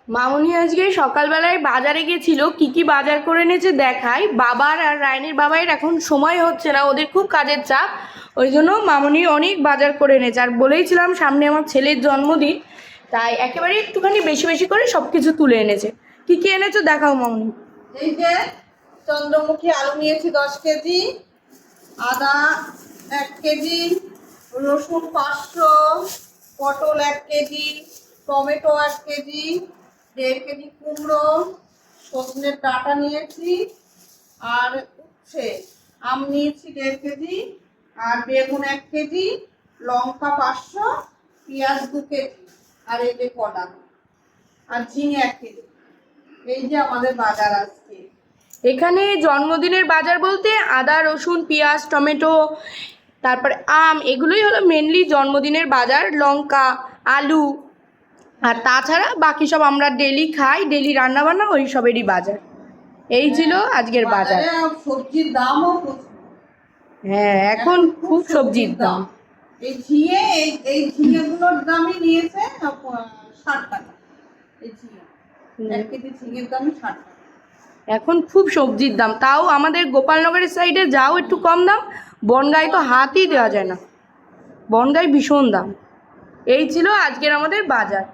মামুনি আজকে সকালবেলায় বাজারে গেছিল, কি কি বাজার করে এনেছে দেখাই। বাবার আর রায়নের বাবাইয়ের এখন সময় হচ্ছে না, ওদের খুব কাজের চাপ, ওই জন্য মামুনি অনেক বাজার করে এনেছে। আর বলেইছিলাম সামনে আমার ছেলের জন্মদিন, তাই একেবারে একটুখানি বেশি বেশি করে সব কিছু তুলে এনেছে। কি কি এনেছো দেখাও মামুনি। এই যে চন্দ্রমুখী আলু নিয়েছি 10 কেজি, আদা 1 কেজি, রসুন 500, পটল 1 কেজি, টমেটো 1 কেজি, 1.5 কেজি কুমড়ো, সজনের ডাঁটা নিয়েছি, আর উচ্ছে আম নিয়েছি 1.5 কেজি, আর বেগুন 1 কেজি, লঙ্কা 500, পেঁয়াজ 2 কেজি, আর এই যে কলা, আর ঝিঙে 1 কেজি। এই যে আমাদের বাজার আজকে। এখানে জন্মদিনের বাজার বলতে আদা, রসুন, পেঁয়াজ, টমেটো, তারপর আম, এগুলোই হলো মেনলি জন্মদিনের বাজার। লঙ্কা, আলু, আর তাছাড়া বাকি সব আমরা ডেলি খাই, ডেলি রান্নাবান্না, ওই সবেরই বাজার। এই ছিল আজকের বাজার। বাজারে সবজির দামও প্রচুর। হ্যাঁ, এখন খুব সবজির দাম। এই ঝিঙে, এই ঝিঙেগুলোর দামই নিয়েছে 60 টাকা। এই ঝিঙে 1 কেজি ঝিঙের দামই 60 টাকা। এখন খুব সবজির দাম, তাও আমাদের গোপালনগরের সাইডে যাও একটু কম দাম, বনগাঁয় তো হাতই দেওয়া যায় না, বনগাঁয় ভীষণ দাম। এই ছিল আজকের আমাদের বাজার।